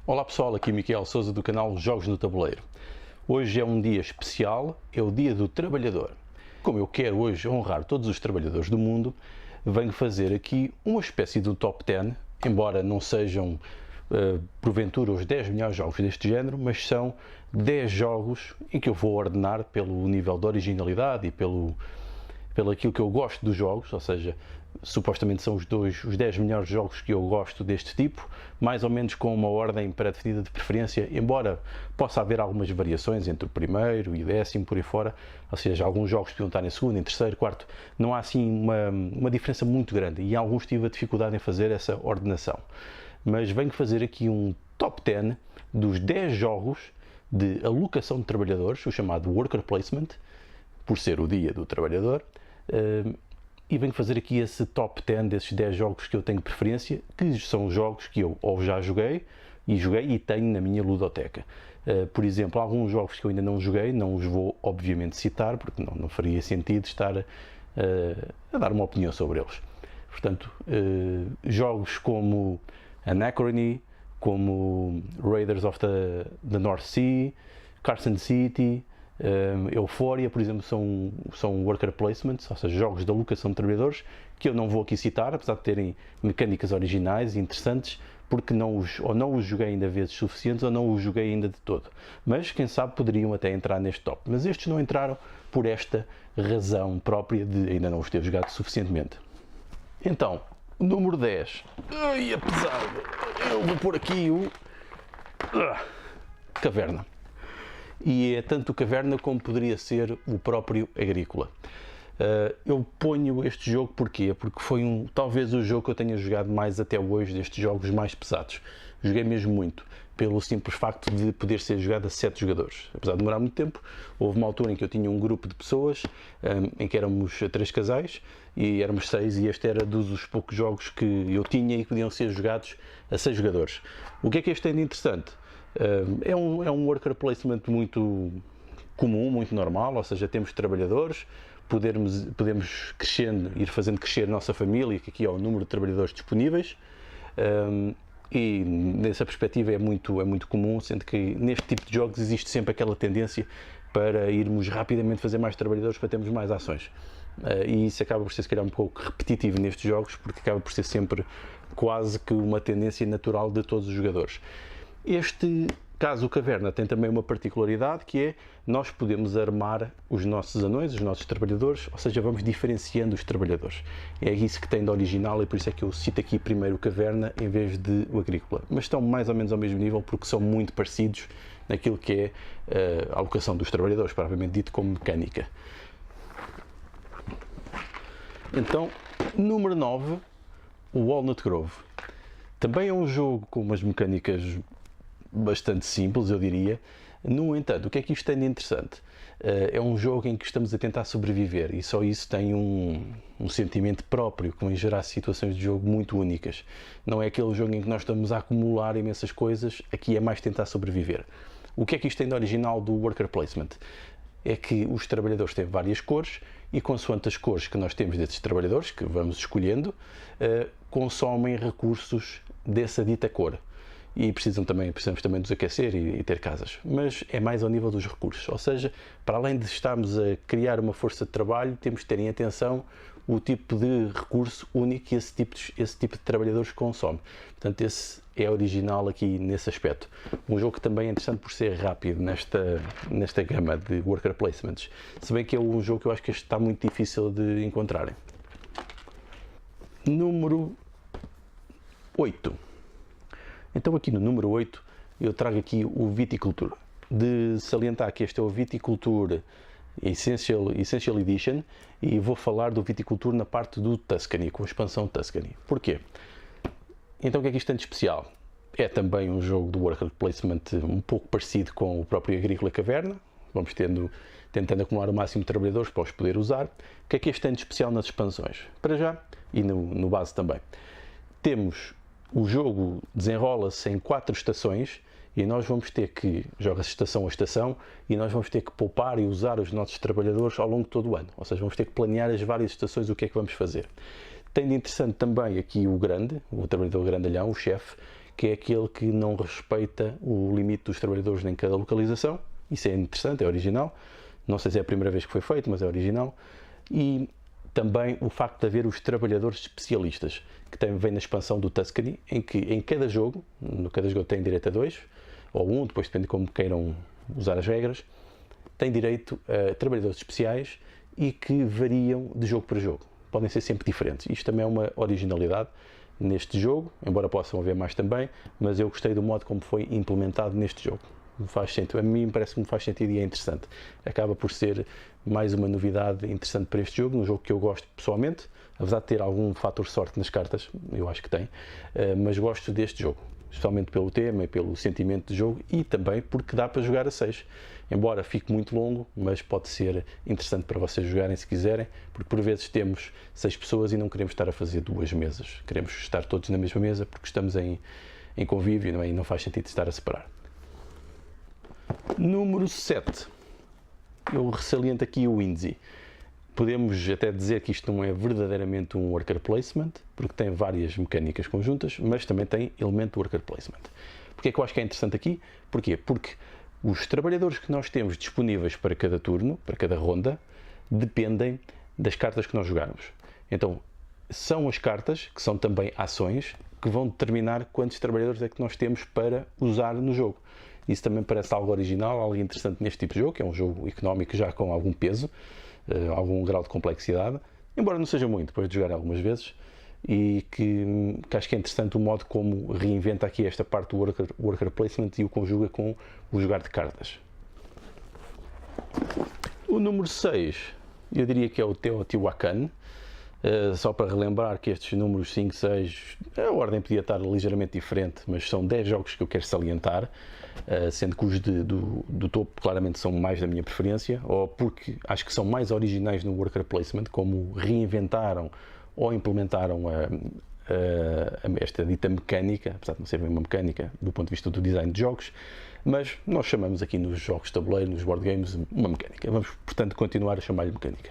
Olá pessoal, aqui Miquel Sousa do canal Jogos no Tabuleiro. Hoje é um dia especial, é o Dia do Trabalhador. Como eu quero hoje honrar todos os trabalhadores do mundo, venho fazer aqui uma espécie de top 10, embora não sejam porventura os 10 melhores jogos deste género, mas são 10 jogos em que eu vou ordenar pelo nível de originalidade e pelo aquilo que eu gosto dos jogos, ou seja, supostamente são os 10 melhores jogos que eu gosto deste tipo, mais ou menos com uma ordem pré-definida de preferência, embora possa haver algumas variações entre o primeiro e o décimo, por aí fora, ou seja, alguns jogos podiam estar em segundo, em terceiro, quarto, não há assim uma diferença muito grande, e em alguns tive a dificuldade em fazer essa ordenação. Mas venho fazer aqui um top 10 dos 10 jogos de alocação de trabalhadores, o chamado Worker Placement, por ser o Dia do Trabalhador, e venho fazer aqui esse top 10 desses 10 jogos que eu tenho preferência, que são jogos que eu ou já joguei e tenho na minha ludoteca. Por exemplo, alguns jogos que eu ainda não joguei, não os vou obviamente citar, porque não faria sentido estar a dar uma opinião sobre eles. Portanto, jogos como Anachrony, como Raiders of the North Sea, Carson City, Euphoria, por exemplo, são worker placements, ou seja, jogos de alocação de trabalhadores, que eu não vou aqui citar, apesar de terem mecânicas originais e interessantes, porque não os joguei ainda vezes suficientes, ou não os joguei ainda de todo. Mas, quem sabe, poderiam até entrar neste top. Mas estes não entraram por esta razão própria de ainda não os ter jogado suficientemente. Então, o número 10. Ai, é pesado. Eu vou pôr aqui o Caverna. E é tanto o Caverna como poderia ser o próprio Agrícola. Eu ponho este jogo porquê? Porque foi talvez o jogo que eu tenha jogado mais até hoje destes jogos mais pesados. Joguei mesmo muito, pelo simples facto de poder ser jogado a 7 jogadores. Apesar de demorar muito tempo, houve uma altura em que eu tinha um grupo de pessoas, em que éramos 3 casais, e éramos 6, e este era dos poucos jogos que eu tinha e que podiam ser jogados a 6 jogadores. O que é que este tem de interessante? É um worker placement muito comum, muito normal, ou seja, temos trabalhadores, podemos crescendo, ir fazendo crescer a nossa família, que aqui é o número de trabalhadores disponíveis, e nessa perspectiva é muito comum, sendo que neste tipo de jogos existe sempre aquela tendência para irmos rapidamente fazer mais trabalhadores para termos mais ações. E isso acaba por ser, se calhar, um pouco repetitivo nestes jogos, porque acaba por ser sempre quase que uma tendência natural de todos os jogadores. Este caso, o Caverna, tem também uma particularidade, que é nós podemos armar os nossos anões, os nossos trabalhadores, ou seja, vamos diferenciando os trabalhadores. É isso que tem de original e por isso é que eu cito aqui primeiro o Caverna em vez de o Agrícola. Mas estão mais ou menos ao mesmo nível porque são muito parecidos naquilo que é a alocação dos trabalhadores, propriamente dito como mecânica. Então, número 9, o Walnut Grove. Também é um jogo com umas mecânicas bastante simples, eu diria. No entanto, o que é que isto tem de interessante? É um jogo em que estamos a tentar sobreviver e só isso tem um sentimento próprio que vem gerar situações de jogo muito únicas. Não é aquele jogo em que nós estamos a acumular imensas coisas, aqui é mais tentar sobreviver. O que é que isto tem de original do Worker Placement? É que os trabalhadores têm várias cores e, consoante as cores que nós temos desses trabalhadores, que vamos escolhendo, consomem recursos dessa dita cor. E precisamos também nos aquecer e ter casas. Mas é mais ao nível dos recursos. Ou seja, para além de estarmos a criar uma força de trabalho, temos de ter em atenção o tipo de recurso único que esse tipo de trabalhadores consome. Portanto, esse é original aqui nesse aspecto. Um jogo que também é interessante por ser rápido nesta gama de worker placements. Se bem que é um jogo que eu acho que este está muito difícil de encontrarem. Número 8. Então aqui no número 8 eu trago aqui o Viticulture. De salientar que este é o Viticulture Essential Edition e vou falar do Viticulture na parte do Tuscany, com a expansão Tuscany. Porquê? Então o que é que isto tem de especial? É também um jogo de worker placement um pouco parecido com o próprio Agrícola Caverna. Vamos tentando acumular o máximo de trabalhadores para os poder usar. O que é que este tem de especial nas expansões? Para já, e no base também. Temos o jogo desenrola-se em 4 estações e nós vamos ter que, joga-se estação a estação, e nós vamos ter que poupar e usar os nossos trabalhadores ao longo de todo o ano. Ou seja, vamos ter que planear as várias estações, o que é que vamos fazer. Tem de interessante também aqui o trabalhador grandalhão, o chefe, que é aquele que não respeita o limite dos trabalhadores em cada localização. Isso é interessante, é original. Não sei se é a primeira vez que foi feito, mas é original. E também o facto de haver os trabalhadores especialistas, que também vem na expansão do Tuscany, em que em cada jogo tem direito a 2, ou 1, depois depende de como queiram usar as regras, tem direito a trabalhadores especiais e que variam de jogo para jogo. Podem ser sempre diferentes. Isto também é uma originalidade neste jogo, embora possam haver mais também, mas eu gostei do modo como foi implementado neste jogo. Faz sentido. A mim parece que me faz sentido e é interessante. Acaba por ser mais uma novidade interessante para este jogo, um jogo que eu gosto pessoalmente, apesar de ter algum fator sorte nas cartas, eu acho que tem, mas gosto deste jogo, especialmente pelo tema e pelo sentimento de jogo e também porque dá para jogar a 6. Embora fique muito longo, mas pode ser interessante para vocês jogarem se quiserem, porque por vezes temos 6 pessoas e não queremos estar a fazer 2 mesas. Queremos estar todos na mesma mesa porque estamos em convívio, não é? E não faz sentido estar a separar. Número 7. Eu ressaliento aqui o Windsy. Podemos até dizer que isto não é verdadeiramente um worker placement, porque tem várias mecânicas conjuntas, mas também tem elemento de worker placement. Porque é que eu acho que é interessante aqui? Porquê? Porque os trabalhadores que nós temos disponíveis para cada turno, para cada ronda, dependem das cartas que nós jogarmos. Então, são as cartas, que são também ações, que vão determinar quantos trabalhadores é que nós temos para usar no jogo. Isso também parece algo original, algo interessante neste tipo de jogo, que é um jogo económico já com algum peso, algum grau de complexidade, embora não seja muito, depois de jogar algumas vezes, e que acho que é interessante o modo como reinventa aqui esta parte do worker placement e o conjuga com o jogar de cartas. O número 6, eu diria que é o Teotihuacan. Só para relembrar que estes números 5, 6, a ordem podia estar ligeiramente diferente, mas são 10 jogos que eu quero salientar, sendo que os do topo claramente são mais da minha preferência, ou porque acho que são mais originais no worker placement, como reinventaram ou implementaram esta dita mecânica, apesar de não ser bem uma mecânica do ponto de vista do design de jogos, mas nós chamamos aqui nos jogos de tabuleiro, nos board games, uma mecânica. Vamos, portanto, continuar a chamar-lhe mecânica.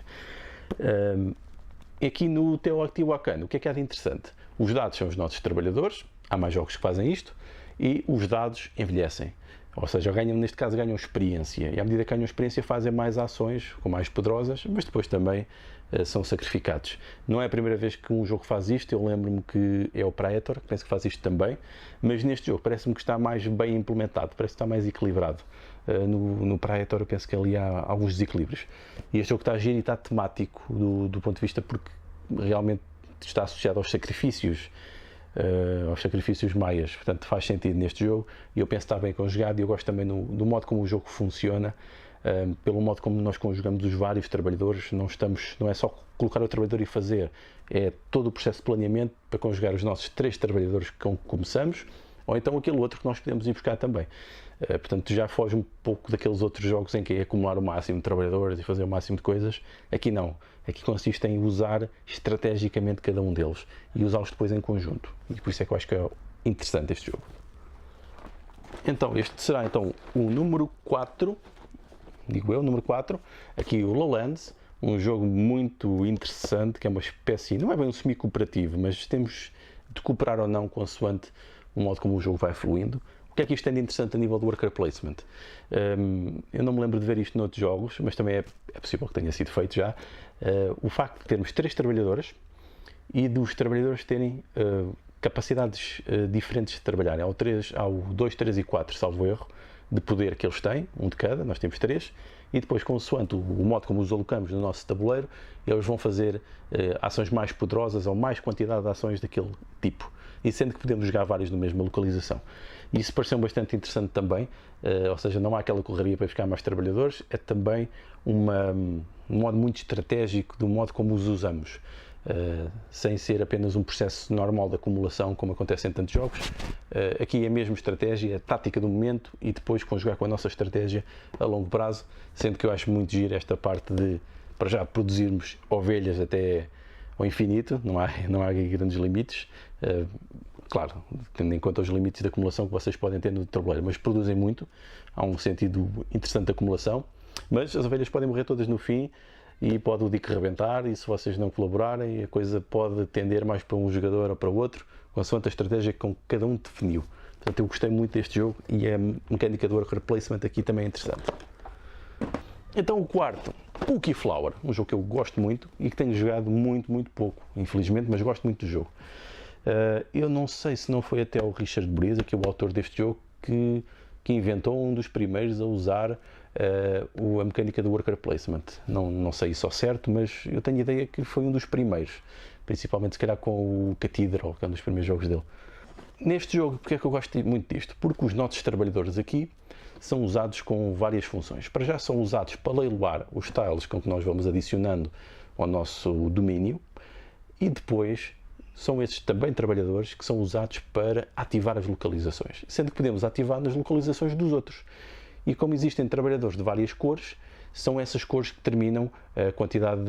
Aqui no Teotihuacan, o que é que há de interessante? Os dados são os nossos trabalhadores, há mais jogos que fazem isto, e os dados envelhecem. Ou seja, neste caso ganham experiência, e à medida que ganham experiência fazem mais ações, com mais poderosas, mas depois também são sacrificados. Não é a primeira vez que um jogo faz isto, eu lembro-me que é o Praetor, que penso que faz isto também, mas neste jogo parece-me que está mais bem implementado, parece que está mais equilibrado. No Praetor eu penso que ali há alguns desequilíbrios. E este jogo está a giro e está temático do ponto de vista porque realmente está associado aos sacrifícios maias, portanto faz sentido neste jogo e eu penso que está bem conjugado e eu gosto também do modo como o jogo funciona, pelo modo como nós conjugamos os vários trabalhadores, não é só colocar o trabalhador e fazer, é todo o processo de planeamento para conjugar os nossos 3 trabalhadores com que começamos, ou então aquele outro que nós podemos ir buscar também. Portanto, já foge um pouco daqueles outros jogos em que é acumular o máximo de trabalhadores e fazer o máximo de coisas. Aqui não. Aqui consiste em usar estrategicamente cada um deles e usá-los depois em conjunto. E por isso é que eu acho que é interessante este jogo. Então, este será então o número 4, digo eu, número 4. Aqui o Lowlands, um jogo muito interessante, que é uma espécie, não é bem um semi-cooperativo, mas temos de cooperar ou não consoante o modo como o jogo vai fluindo. O que é que isto tem de interessante a nível do worker placement? Eu não me lembro de ver isto noutros jogos, mas também é possível que tenha sido feito já. O facto de termos 3 trabalhadores e dos trabalhadores terem capacidades diferentes de trabalhar. Há o 2, 3 e 4, salvo erro, de poder que eles têm, um de cada, nós temos 3, e depois, consoante o modo como os alocamos no nosso tabuleiro, eles vão fazer ações mais poderosas ou mais quantidade de ações daquele tipo. E sendo que podemos jogar vários na mesma localização. E isso pareceu bastante interessante também, ou seja, não há aquela correria para buscar mais trabalhadores, é também um modo muito estratégico do modo como os usamos, sem ser apenas um processo normal de acumulação, como acontece em tantos jogos. Aqui é mesmo estratégia, a tática do momento e depois conjugar com a nossa estratégia a longo prazo, sendo que eu acho muito giro esta parte de, para já, produzirmos ovelhas até ao infinito, não há grandes limites, claro, tendo em conta os limites de acumulação que vocês podem ter no tabuleiro, mas produzem muito, há um sentido interessante de acumulação, mas as ovelhas podem morrer todas no fim e pode o dico rebentar, e se vocês não colaborarem a coisa pode tender mais para um jogador ou para o outro, consoante a estratégia que cada um definiu. Portanto, eu gostei muito deste jogo e a mecânica do worker placement aqui também é interessante. Então o quarto, o Keyflower, um jogo que eu gosto muito e que tenho jogado muito pouco, infelizmente, mas gosto muito do jogo. Eu não sei se não foi até o Richard Breeze, que é o autor deste jogo, que inventou um dos primeiros a usar a mecânica do worker placement. Não sei isso ao certo, mas eu tenho a ideia que foi um dos primeiros, principalmente se calhar com o Cathedral, que é um dos primeiros jogos dele. Neste jogo, porque é que eu gosto muito disto? Porque os nossos trabalhadores aqui são usados com várias funções. Para já são usados para leiloar os tiles com que nós vamos adicionando ao nosso domínio, e depois são esses também trabalhadores que são usados para ativar as localizações, sendo que podemos ativar nas localizações dos outros. E como existem trabalhadores de várias cores, são essas cores que determinam a quantidade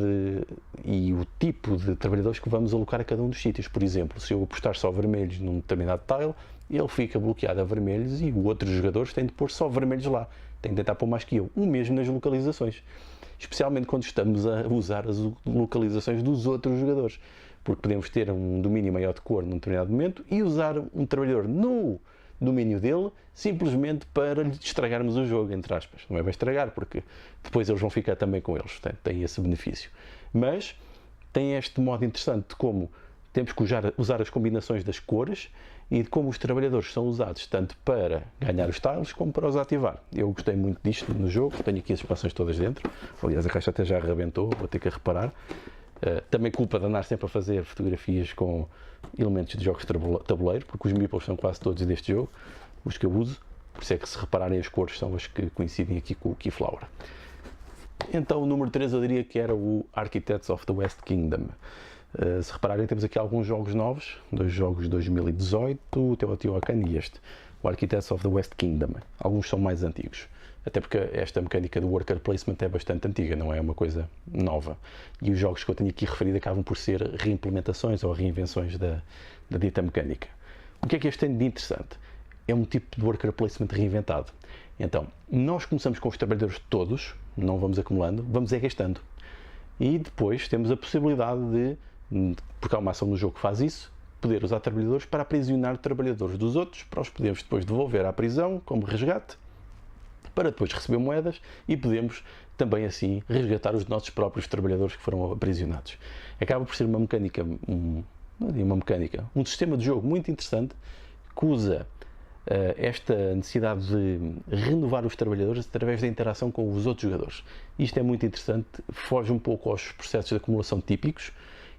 e o tipo de trabalhadores que vamos alocar a cada um dos sítios. Por exemplo, se eu apostar só vermelhos num determinado tile, ele fica bloqueado a vermelhos e os outros jogadores têm de pôr só vermelhos lá. Têm de tentar pôr mais que eu. O mesmo nas localizações. Especialmente quando estamos a usar as localizações dos outros jogadores. Porque podemos ter um domínio maior de cor num determinado momento e usar um trabalhador no domínio dele, simplesmente para lhe estragarmos o jogo, entre aspas. Não é bem estragar, porque depois eles vão ficar também com eles, portanto, tem esse benefício. Mas tem este modo interessante de como temos que usar as combinações das cores e de como os trabalhadores são usados tanto para ganhar os tiles como para os ativar. Eu gostei muito disto no jogo, tenho aqui as expansões todas dentro, aliás a caixa até já arrebentou, vou ter que reparar. Também culpa de andar sempre a fazer fotografias com elementos de jogos de tabuleiro, porque os meeples são quase todos deste jogo, os que eu uso, por isso é que se repararem as cores são as que coincidem aqui com o Keyflower. Então o número 3 eu diria que era o Architects of the West Kingdom. Se repararem, temos aqui alguns jogos novos, dois jogos de 2018, o Teotihuacan e este, o Architects of the West Kingdom. Alguns são mais antigos, até porque esta mecânica do worker placement é bastante antiga, não é uma coisa nova. E os jogos que eu tenho aqui referido acabam por ser reimplementações ou reinvenções da dita mecânica. O que é que este tem de interessante? É um tipo de worker placement reinventado. Então, nós começamos com os trabalhadores todos, não vamos acumulando, vamos gastando. E depois temos a possibilidade de, porque há uma ação no jogo que faz isso, poder usar trabalhadores para aprisionar trabalhadores dos outros, para os podermos depois devolver à prisão como resgate, para depois receber moedas e podemos também assim resgatar os nossos próprios trabalhadores que foram aprisionados. Acaba por ser uma mecânica, um sistema de jogo muito interessante que usa esta necessidade de renovar os trabalhadores através da interação com os outros jogadores. Isto é muito interessante, foge um pouco aos processos de acumulação típicos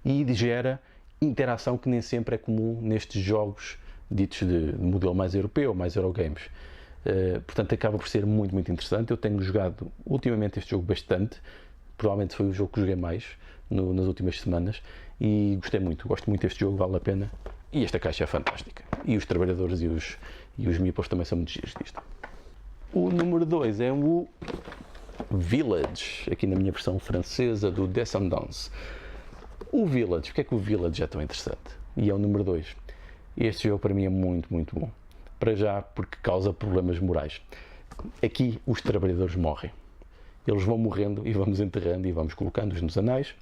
e gera interação que nem sempre é comum nestes jogos ditos de modelo mais europeu, mais Eurogames. Portanto, acaba por ser muito interessante. Eu tenho jogado ultimamente este jogo bastante, provavelmente foi o jogo que joguei mais nas últimas semanas e gostei muito, gosto muito deste jogo, vale a pena. E esta caixa é fantástica. E os trabalhadores e os meeples também são muito giros disto. O número 2 é o Village, aqui na minha versão francesa, do Descendance. O Village, porque é que o Village é tão interessante? E é o número 2. Este jogo para mim é muito bom. Para já, porque causa problemas morais. Aqui os trabalhadores morrem. Eles vão morrendo e vamos enterrando e vamos colocando-os nos anais.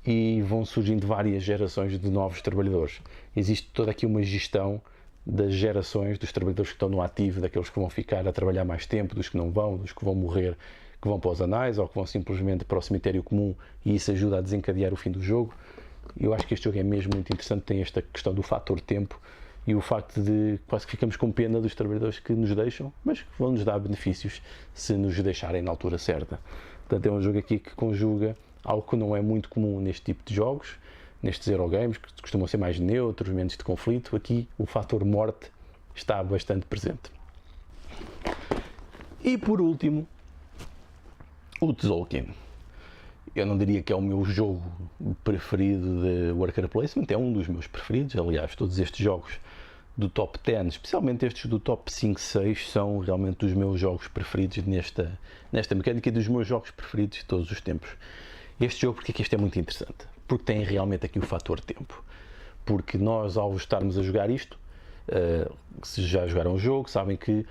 E vão surgindo várias gerações de novos trabalhadores. Existe toda aqui uma gestão das gerações dos trabalhadores que estão no ativo, daqueles que vão ficar a trabalhar mais tempo, dos que não vão, dos que vão morrer, que vão para os anais ou que vão simplesmente para o cemitério comum, e isso ajuda a desencadear o fim do jogo. Eu acho que este jogo é mesmo muito interessante, tem esta questão do fator tempo e o facto de quase que ficamos com pena dos trabalhadores que nos deixam, mas que vão nos dar benefícios se nos deixarem na altura certa. Portanto, é um jogo aqui que conjuga algo que não é muito comum neste tipo de jogos, nestes Eurogames, que costumam ser mais neutros, menos de conflito. Aqui o fator morte está bastante presente. E por último, o Tzolk'in. Eu não diria que é o meu jogo preferido de worker placement, é um dos meus preferidos. Aliás, todos estes jogos do top 10, especialmente estes do top 5, 6, são realmente os meus jogos preferidos nesta mecânica e dos meus jogos preferidos de todos os tempos. Este jogo, porque é que este é muito interessante? Porque tem realmente aqui o fator tempo. Porque nós, ao estarmos a jogar isto, se já jogaram o jogo, sabem que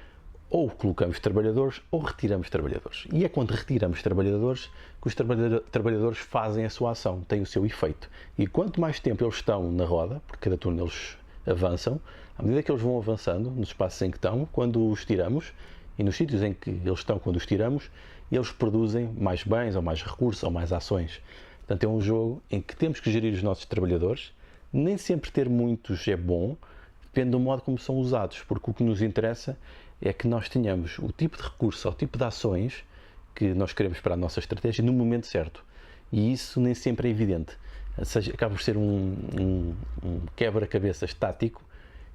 ou colocamos trabalhadores ou retiramos trabalhadores. E é quando retiramos trabalhadores que os trabalhadores fazem a sua ação, têm o seu efeito. E quanto mais tempo eles estão na roda, porque cada turno eles avançam, à medida que eles vão avançando nos espaços em que estão, quando os tiramos, e nos sítios em que eles estão quando os tiramos, eles produzem mais bens, ou mais recursos, ou mais ações. Portanto, é um jogo em que temos que gerir os nossos trabalhadores. Nem sempre ter muitos é bom, depende do modo como são usados, porque o que nos interessa é que nós tenhamos o tipo de recurso ou o tipo de ações que nós queremos para a nossa estratégia no momento certo. E isso nem sempre é evidente. Ou seja, acaba por ser um quebra-cabeças tático,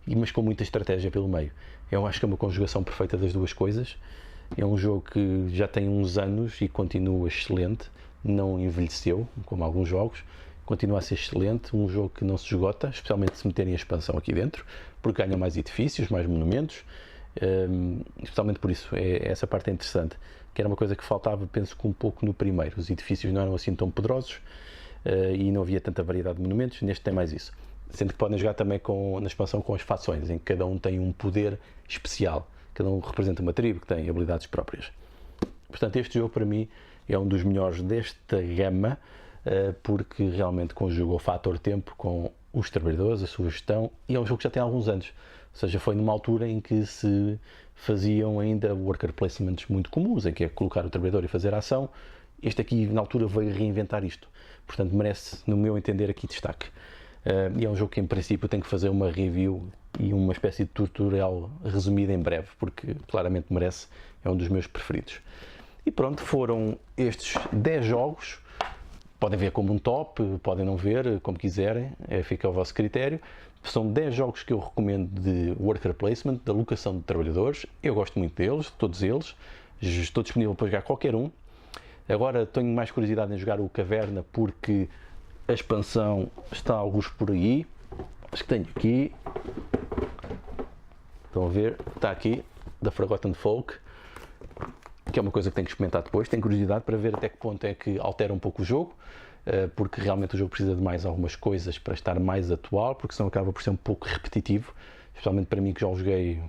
mas com muita estratégia pelo meio. Eu acho que é uma conjugação perfeita das duas coisas. É um jogo que já tem uns anos e continua excelente, não envelheceu, como alguns jogos, continua a ser excelente, um jogo que não se esgota, especialmente se meterem a expansão aqui dentro, porque ganha mais edifícios, mais monumentos, especialmente por isso, essa parte é interessante, que era uma coisa que faltava, penso que um pouco no primeiro, os edifícios não eram assim tão poderosos e não havia tanta variedade de monumentos, neste tem mais isso. Sendo que podem jogar também na expansão com as fações, em que cada um tem um poder especial, cada um representa uma tribo que tem habilidades próprias. Portanto, este jogo para mim é um dos melhores desta gama, porque realmente conjuga o fator tempo com os trabalhadores, a sua gestão, e é um jogo que já tem alguns anos. Ou seja, foi numa altura em que se faziam ainda worker placements muito comuns, em que é colocar o trabalhador e fazer a ação. Este aqui, na altura, veio reinventar isto. Portanto, merece, no meu entender, aqui destaque. E é um jogo que, em princípio, tenho que fazer uma review e uma espécie de tutorial resumida em breve, porque claramente merece, é um dos meus preferidos. E pronto, foram estes 10 jogos. Podem ver como um top, podem não ver, como quiserem, fica ao vosso critério. São 10 jogos que eu recomendo de worker placement, de alocação de trabalhadores. Eu gosto muito deles, todos eles. Estou disponível para jogar qualquer um. Agora tenho mais curiosidade em jogar o Caverna, porque a expansão está alguns por aí. Acho que tenho aqui. Estão a ver? Está aqui, da Forgotten Folk, que é uma coisa que tenho que experimentar depois. Tenho curiosidade para ver até que ponto é que altera um pouco o jogo, porque realmente o jogo precisa de mais algumas coisas para estar mais atual, porque senão acaba por ser um pouco repetitivo, especialmente para mim que já o joguei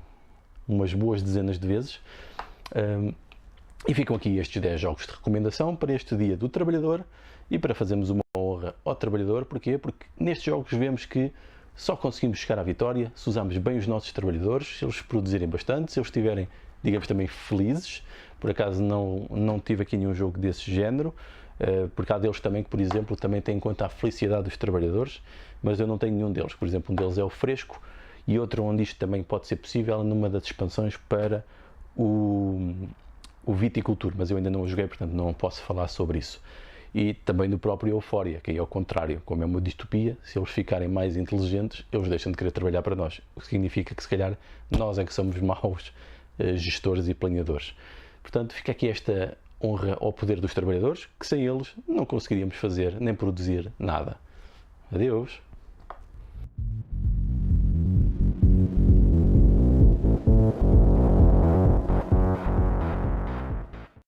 umas boas dezenas de vezes. E ficam aqui estes 10 jogos de recomendação para este Dia do Trabalhador e para fazermos uma honra ao trabalhador. Porquê? Porque nestes jogos vemos que só conseguimos chegar à vitória se usarmos bem os nossos trabalhadores, se eles produzirem bastante, se eles estiverem, digamos, também felizes. Por acaso não tive aqui nenhum jogo desse género, porque há deles também que, por exemplo, também têm em conta a felicidade dos trabalhadores, mas eu não tenho nenhum deles. Por exemplo, um deles é o Fresco e outro onde isto também pode ser possível numa das expansões para o Viticulture, mas eu ainda não o joguei, portanto não posso falar sobre isso. E também do próprio Euphoria, que é ao contrário, como é uma distopia, se eles ficarem mais inteligentes, eles deixam de querer trabalhar para nós, o que significa que se calhar nós é que somos maus gestores e planeadores. Portanto, fica aqui esta honra ao poder dos trabalhadores, que sem eles não conseguiríamos fazer nem produzir nada. Adeus!